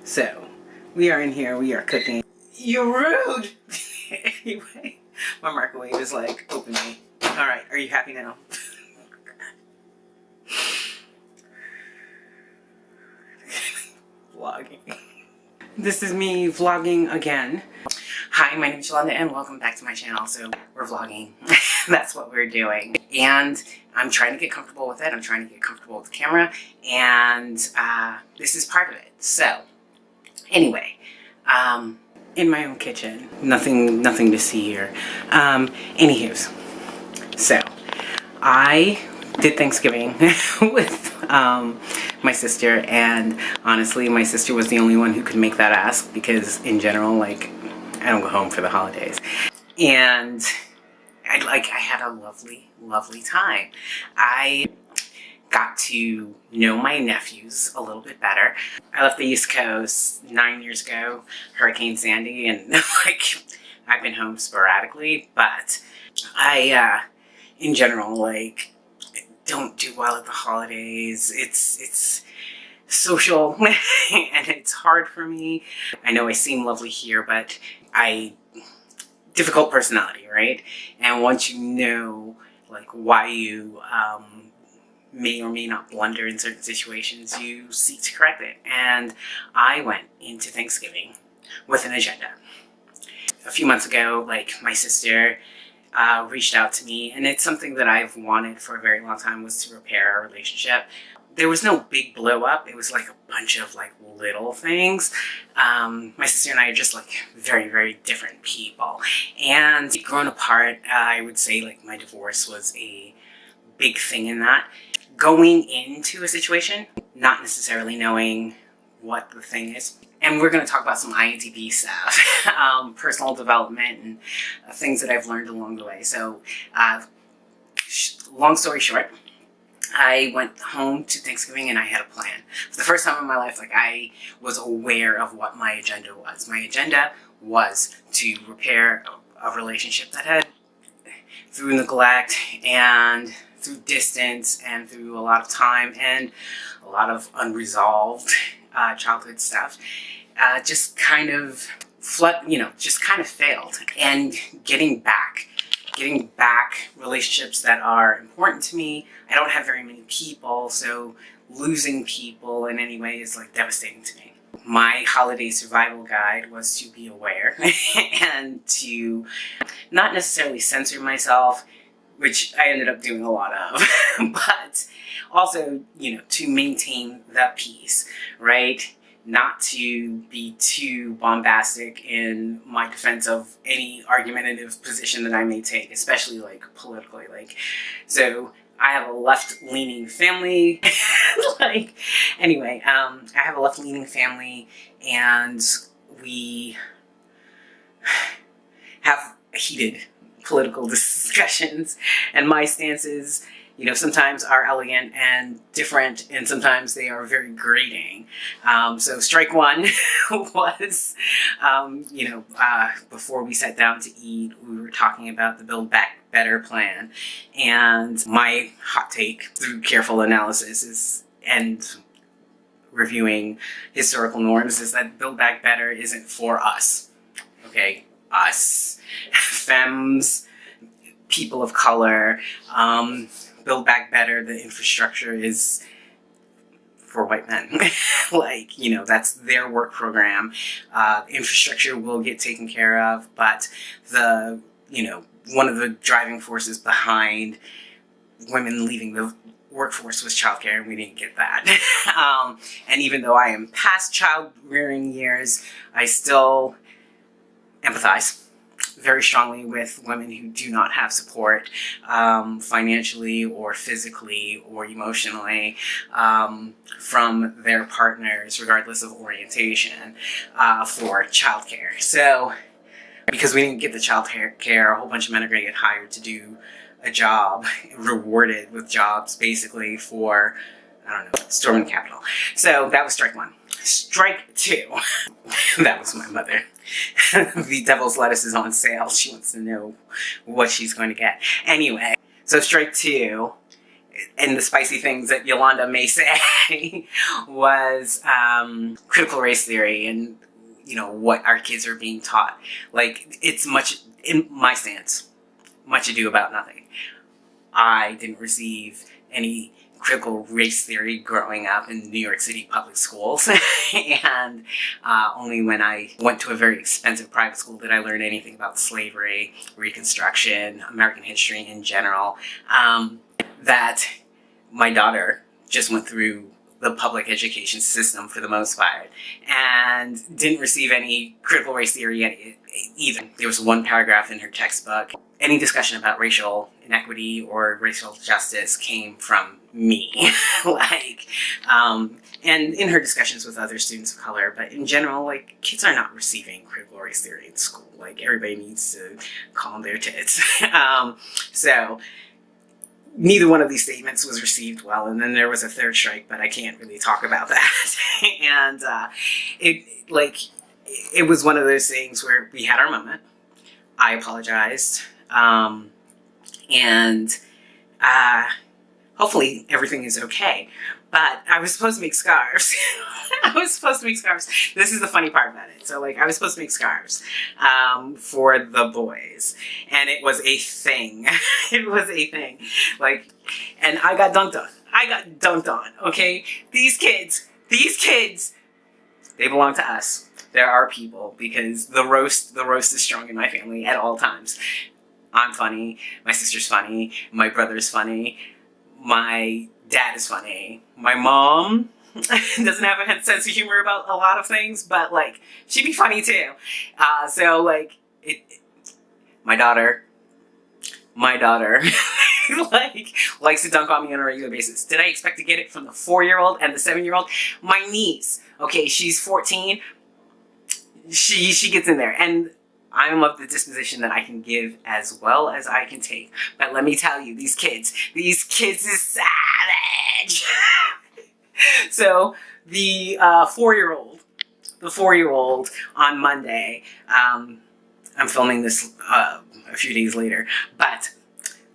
So, we are in here, we are cooking. You're rude! Anyway, my microwave is like, open me. Alright, are you happy now? Vlogging. This is me vlogging again. Hi, my name is Yolanda and welcome back to my channel. So, we're vlogging. That's what we're doing. And I'm trying to get comfortable with it. I'm trying to get comfortable with the camera. And this is part of it. So, anyway, in my own kitchen, nothing to see here. Anywho's, so I did Thanksgiving with my sister, and honestly, my sister was the only one who could make that ask because, in general, like, I don't go home for the holidays, and I had a lovely time. I got to know my nephews a little bit better. I left the East Coast 9 years ago, Hurricane Sandy, and like I've been home sporadically, but I in general like don't do well at the holidays. It's social and it's hard for me. I know I seem lovely here, but difficult personality, right? And once you know like why you may or may not blunder in certain situations, you seek to correct it. And I went into Thanksgiving with an agenda. A few months ago, like, my sister reached out to me, and it's something that I've wanted for a very long time, was to repair our relationship. There was no big blow up. It was like a bunch of like little things. My sister and I are just like very different people, and grown apart. I would say like my divorce was a big thing in that. Going into a situation, not necessarily knowing what the thing is. And we're going to talk about some INTP stuff, personal development, and things that I've learned along the way. So, long story short, I went home to Thanksgiving and I had a plan. For the first time in my life, like, I was aware of what my agenda was. My agenda was to repair a relationship that had, through neglect and through distance and through a lot of time and a lot of unresolved childhood stuff, just kind of failed. And getting back relationships that are important to me. I don't have very many people, so losing people in any way is like devastating to me. My holiday survival guide was to be aware and to not necessarily censor myself, which I ended up doing a lot of, but also, you know, to maintain the peace, right? Not to be too bombastic in my defense of any argumentative position that I may take, especially like politically. Like, so I have a left-leaning family. Like, anyway, I have a left-leaning family, and we have heated political discussions, and my stances, you know, sometimes are elegant and different, and sometimes they are very grating. So strike one was, before we sat down to eat, we were talking about the Build Back Better plan, and my hot take through careful analysis and reviewing historical norms is that Build Back Better isn't for us, okay? Us, femmes, people of color. Build Back Better, the infrastructure is for white men. Like, you know, that's their work program. Infrastructure will get taken care of, but one of the driving forces behind women leaving the workforce was childcare, and we didn't get that. And even though I am past child rearing years, I still empathize very strongly with women who do not have support, financially or physically or emotionally, from their partners, regardless of orientation, for childcare. So, because we didn't get the childcare, a whole bunch of men are going to get hired to do a job, rewarded with jobs, basically, for, I don't know, storming the Capitol. So that was strike one. Strike two. That was my mother. The devil's lettuce is on sale. She wants to know what she's going to get. Anyway, so strike two and the spicy things that Yolanda may say was critical race theory and, you know, what our kids are being taught. Like, it's much, in my stance, much ado about nothing. I didn't receive any critical race theory growing up in New York City public schools. And only when I went to a very expensive private school did I learn anything about slavery, Reconstruction, American history in general. That my daughter just went through the public education system for the most part and didn't receive any critical race theory either. There was one paragraph in her textbook. Any discussion about racial inequity or racial justice came from me. And in her discussions with other students of color, but in general, like, kids are not receiving critical race theory in school. Like, everybody needs to calm their tits. So neither one of these statements was received well, and then there was a third strike, but I can't really talk about that. And it was one of those things where we had our moment. I apologized, and hopefully everything is okay. But I was supposed to make scarves. This is the funny part about it. So, like, I was supposed to make scarves for the boys. And it was a thing. It was a thing. Like, and I got dunked on. Okay? These kids, they belong to us. They're our people, because the roast is strong in my family at all times. I'm funny. My sister's funny. My brother's funny. My dad is funny. My mom doesn't have a sense of humor about a lot of things, but, like, she'd be funny too. So, like, my daughter, like, likes to dunk on me on a regular basis. Did I expect to get it from the 4-year-old and the 7-year-old? My niece, okay, she's 14. She gets in there, and I'm of the disposition that I can give as well as I can take. But let me tell you, these kids is savage. So the 4-year-old on Monday, I'm filming this a few days later, but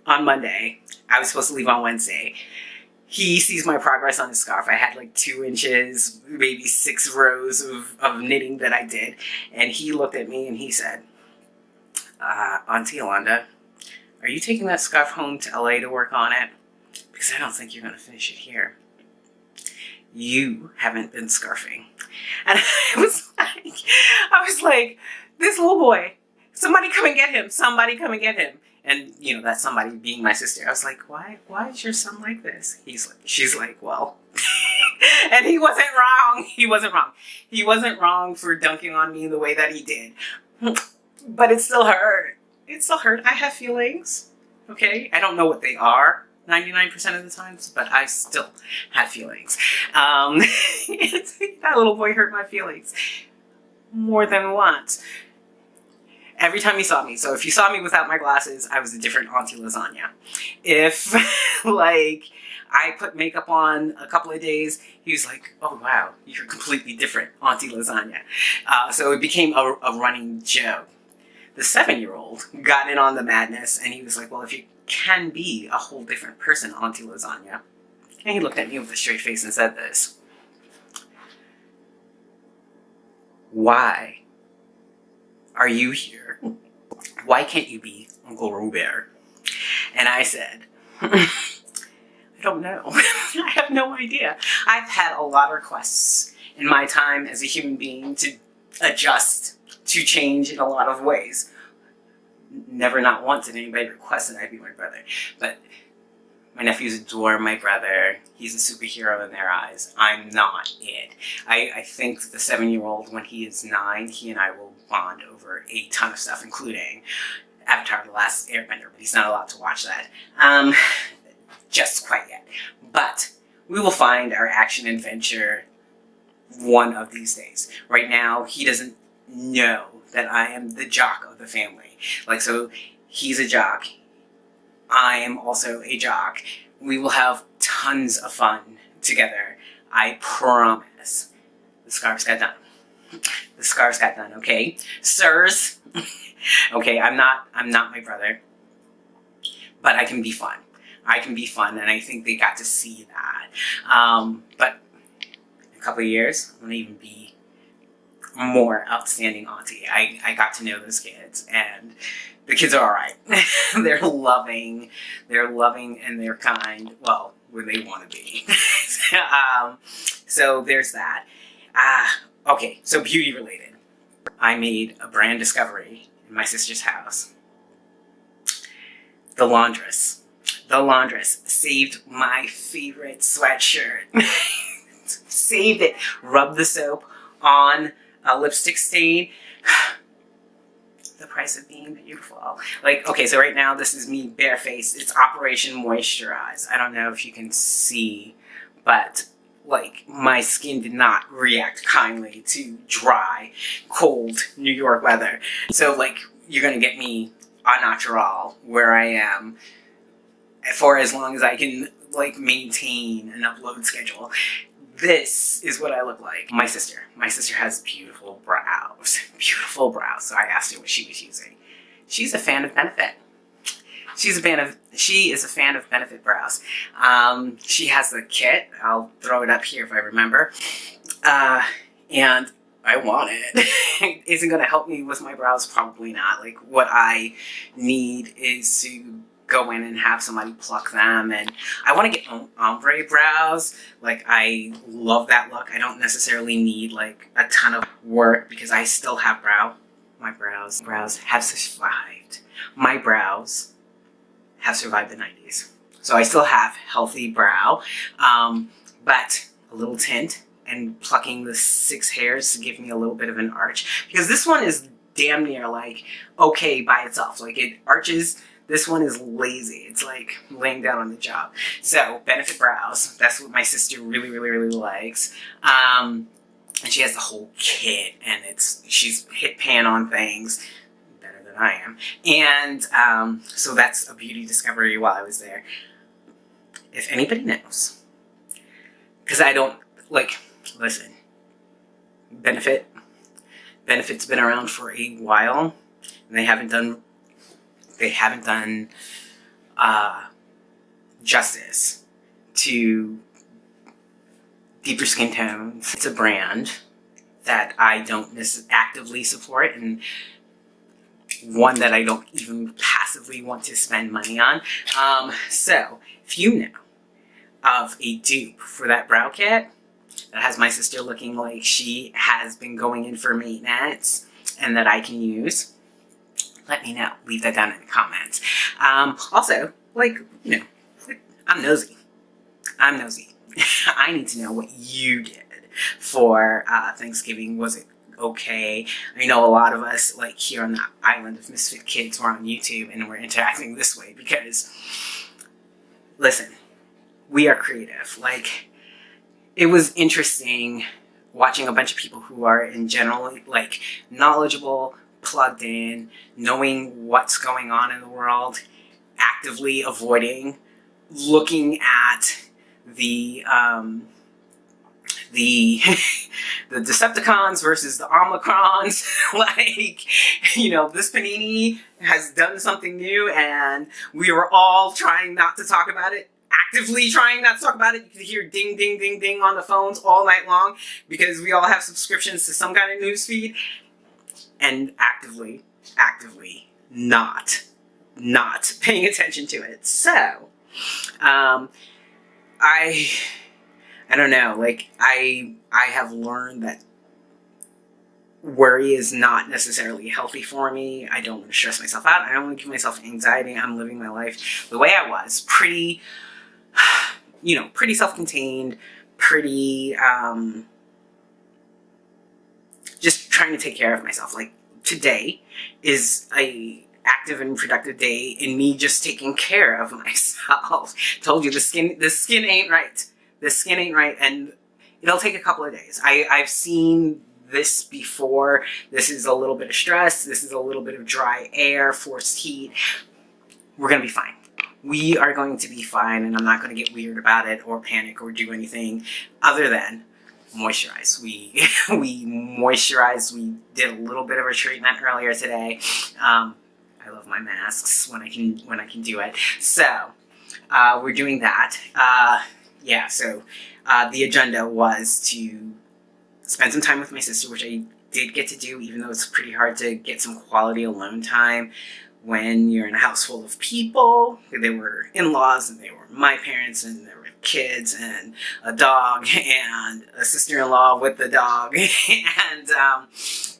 on Monday, I was supposed to leave on Wednesday. He sees my progress on his scarf. I had like 2 inches, maybe 6 rows of knitting that I did. And he looked at me and he said, Auntie Yolanda, are you taking that scarf home to LA to work on it? Because I don't think you're going to finish it here. You haven't been scarfing. And I was like, this little boy, somebody come and get him. Somebody come and get him. And, you know, that somebody being my sister. I was like, why is your son like this? She's like, well. And he wasn't wrong. He wasn't wrong for dunking on me the way that he did. But it still hurt. I have feelings. Okay? I don't know what they are 99% of the times, but I still have feelings. That little boy hurt my feelings more than once. Every time he saw me. So if you saw me without my glasses, I was a different Auntie Lasagna. If, like, I put makeup on a couple of days, he was like, oh, wow, you're completely different Auntie Lasagna. So it became a running joke. The 7-year-old got in on the madness, and he was like, well, if you can be a whole different person, Auntie Lasagna. And he looked at me with a straight face and said this. Why are you here? Why can't you be Uncle Robert? And I said, I don't know. I have no idea. I've had a lot of requests in my time as a human being to adjust, to change in a lot of ways. Never not once did anybody request that I be my brother. But my nephews adore my brother. He's a superhero in their eyes. I'm not it. I think the 7-year-old, when he is 9, he and I will bond over a ton of stuff, including Avatar: The Last Airbender, but he's not allowed to watch that. Just quite yet. But we will find our action adventure one of these days. Right now, he doesn't know that I am the jock of the family. Like, so he's a jock. I am also a jock. We will have tons of fun together. I promise. The scarves got done. The scarves got done, okay? Sirs. Okay, I'm not my brother. But I can be fun. I can be fun, and I think they got to see that. But in a couple of years, I'm gonna even be more outstanding auntie. I got to know those kids, and the kids are all right. They're loving, and they're kind. Well, where they want to be. So there's that. Okay, so beauty related. I made a brand discovery in my sister's house. The laundress. The laundress saved my favorite sweatshirt. Saved it. Rubbed the soap on a lipstick stain. The price of being beautiful. Like, okay, so right now this is me barefaced. It's Operation Moisturize. I don't know if you can see, but like my skin did not react kindly to dry, cold New York weather. So like you're gonna get me au natural where I am for as long as I can like maintain an upload schedule. This is what I look like. My sister has beautiful brows. Beautiful brows. So I asked her what she was using. She's a fan of Benefit. She is a fan of Benefit brows. She has the kit. I'll throw it up here if I remember. And I want it. Is it going to help me with my brows? Probably not. Like what I need is to go in and have somebody pluck them, and I want to get ombre brows. Like I love that look. I don't necessarily need like a ton of work because I still have my brows have survived. My brows have survived the 90s. So I still have healthy brow, but a little tint and plucking the 6 hairs to give me a little bit of an arch, because this one is damn near like okay by itself. Like it arches. This one is lazy. It's like laying down on the job. So Benefit brows. That's what my sister really, really, really likes. And she has the whole kit, and she's hit pan on things better than I am. And so that's a beauty discovery while I was there. If anybody knows, because I don't like, listen, Benefit's been around for a while, and they haven't done justice to deeper skin tones. It's a brand that I don't actively support, and one that I don't even passively want to spend money on. So if you know of a dupe for that brow kit that has my sister looking like she has been going in for maintenance and that I can use, let me know. Leave that down in the comments. Also, like, you know, I'm nosy. I need to know what you did for Thanksgiving. Was it okay? I know a lot of us, like here on the island of Misfit Kids, we're on YouTube and we're interacting this way because, listen, we are creative. Like, it was interesting watching a bunch of people who are in general, like, knowledgeable, plugged in, knowing what's going on in the world, actively avoiding looking at the Decepticons versus the Omicrons. Like, you know, this panini has done something new and we were all trying not to talk about it. Actively trying not to talk about it. You can hear ding, ding, ding, ding on the phones all night long because we all have subscriptions to some kind of news feed. And actively not paying attention to it. So, I don't know, like, I have learned that worry is not necessarily healthy for me. I don't want to stress myself out. I don't want to give myself anxiety. I'm living my life the way I was. Pretty, you know, pretty self-contained, pretty, just trying to take care of myself. Like, today is a active and productive day in me just taking care of myself. Told you the skin ain't right. The skin ain't right, and it'll take a couple of days. I've seen this before. This is a little bit of stress. This is a little bit of dry air, forced heat. We're gonna be fine. We are going to be fine, and I'm not going to get weird about it or panic or do anything other than moisturize. We moisturize. We did a little bit of a treatment earlier today. I love my masks when I can do it. So we're doing that. Yeah, so the agenda was to spend some time with my sister, which I did get to do, even though it's pretty hard to get some quality alone time when you're in a house full of people. They were in-laws, and they were my parents, and there were kids, and a dog, and a sister-in-law with the dog. And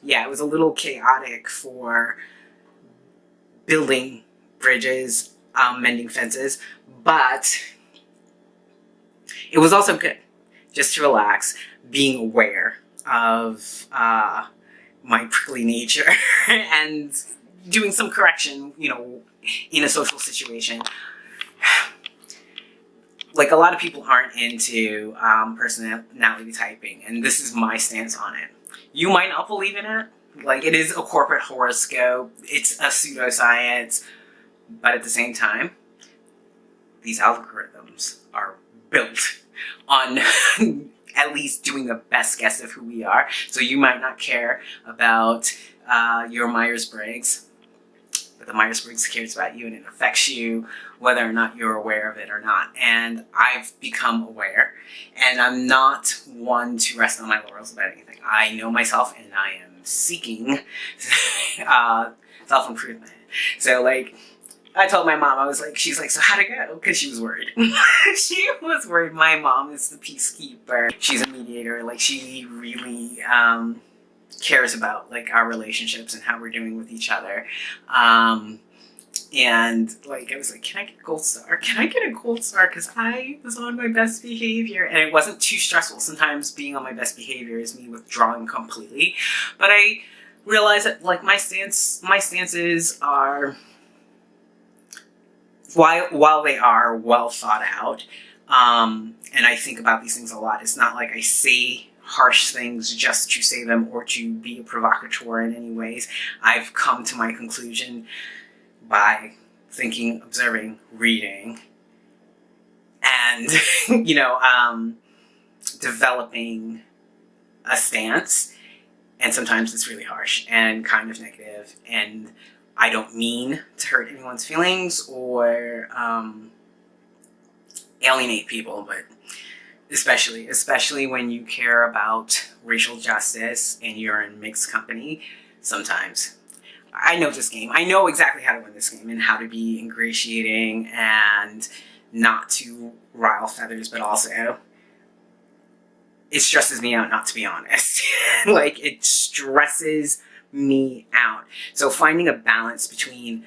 yeah, it was a little chaotic for building bridges, mending fences, but it was also good just to relax, being aware of my prickly nature and doing some correction, you know, in a social situation. Like, a lot of people aren't into personality typing, and this is my stance on it. You might not believe in it. Like, it is a corporate horoscope. It's a pseudoscience. But at the same time, these algorithms are built on at least doing the best guess of who we are. So you might not care about your Myers-Briggs, but the Myers-Briggs cares about you, and it affects you whether or not you're aware of it or not. And I've become aware, and I'm not one to rest on my laurels about anything. I know myself, and I am seeking self-improvement. So, like, I told my mom, I was like, she's like, so how'd it go? Because she was worried. She was worried. My mom is the peacekeeper. She's a mediator. Like, she really cares about, like, our relationships and how we're doing with each other. And, like, I was like, can I get a gold star? Can I get a gold star? Because I was on my best behavior. And it wasn't too stressful. Sometimes being on my best behavior is me withdrawing completely. But I realized that, like, my stances are, while they are well thought out, and I think about these things a lot, it's not like I say harsh things just to say them or to be a provocateur in any ways. I've come to my conclusion by thinking, observing, reading, and, you know, developing a stance. And sometimes it's really harsh and kind of negative, and I don't mean to hurt anyone's feelings or alienate people, but especially when you care about racial justice and you're in mixed company, sometimes. I know this game. I know exactly how to win this game and how to be ingratiating and not to rile feathers, but also it stresses me out, not to be honest. Like, it stresses me out. So finding a balance between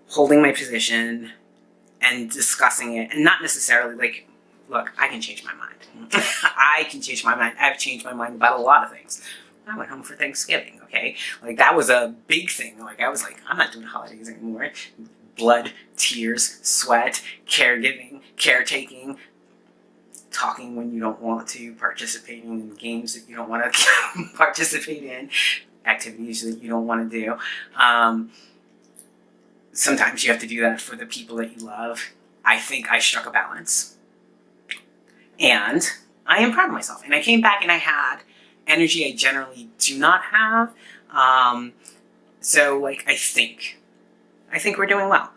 holding my position and discussing it, and not necessarily, like, look, I can change my mind. I can change my mind. I've changed my mind about a lot of things. I went home for Thanksgiving, okay? Like, that was a big thing. Like, I was like, I'm not doing holidays anymore. Blood, tears, sweat, caregiving, caretaking, talking when you don't want to, participating in games that you don't want to participate in, activities that you don't want to do. Sometimes you have to do that for the people that you love. I think I struck a balance. And I am proud of myself. And I came back and I had energy I generally do not have. So, like, I think we're doing well.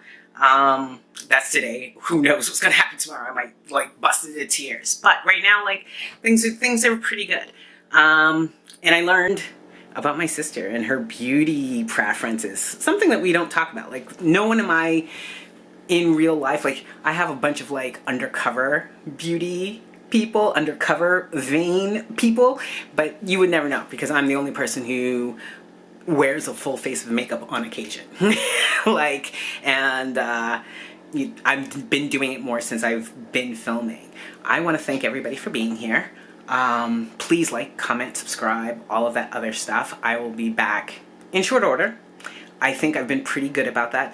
That's today. Who knows what's gonna happen tomorrow? I might, like, bust into tears. But right now, like, things are pretty good. And I learned about my sister and her beauty preferences. Something that we don't talk about. Like, no one in real life, like, I have a bunch of, like, undercover beauty people, undercover vain people, but you would never know because I'm the only person who wears a full face of makeup on occasion. Like, and I've been doing it more since I've been filming. I want to thank everybody for being here. Please like, comment, subscribe, all of that other stuff. I will be back in short order. I think I've been pretty good about that.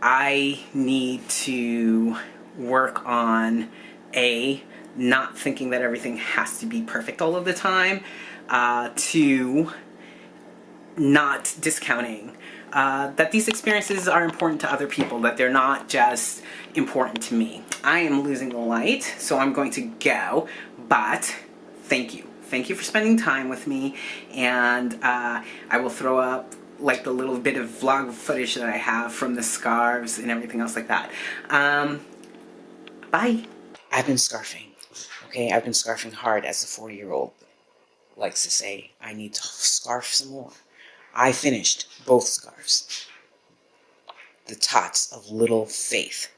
I need to work on not thinking that everything has to be perfect all of the time, to not discounting that these experiences are important to other people, that they're not just important to me. I am losing the light, so I'm going to go, but thank you. Thank you for spending time with me, and I will throw up like the little bit of vlog footage that I have from the scarves and everything else like that. Bye. I've been scarfing. Okay, I've been scarfing hard, as a 4-year-old likes to say. I need to scarf some more. I finished both scarves. The tots of little Faith,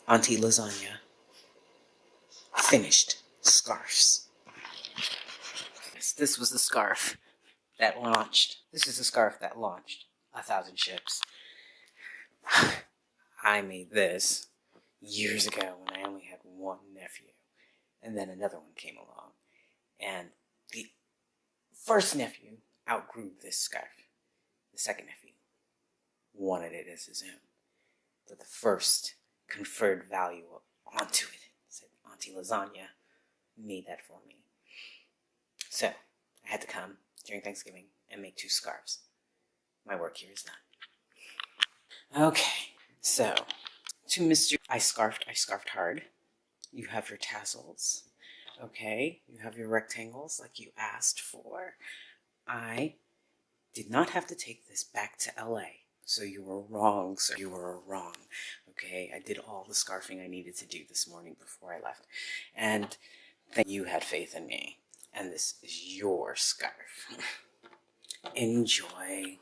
Auntie Lasagna, finished scarves. This was the scarf that launched. This is the scarf that launched 1,000 ships. I made this years ago when I only had one nephew. And then another one came along. And the first nephew outgrew this scarf. The second nephew wanted it as his own. But the first conferred value onto it. Said, Auntie Lasagna made that for me. So, I had to come during Thanksgiving and make 2 scarves. My work here is done. Okay, so, to Mr. I scarfed hard. You have your tassels. Okay, you have your rectangles like you asked for. I did not have to take this back to LA. So you were wrong, sir. You were wrong. Okay, I did all the scarfing I needed to do this morning before I left. And you had faith in me. And this is your scarf. Enjoy.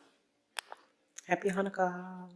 Happy Hanukkah.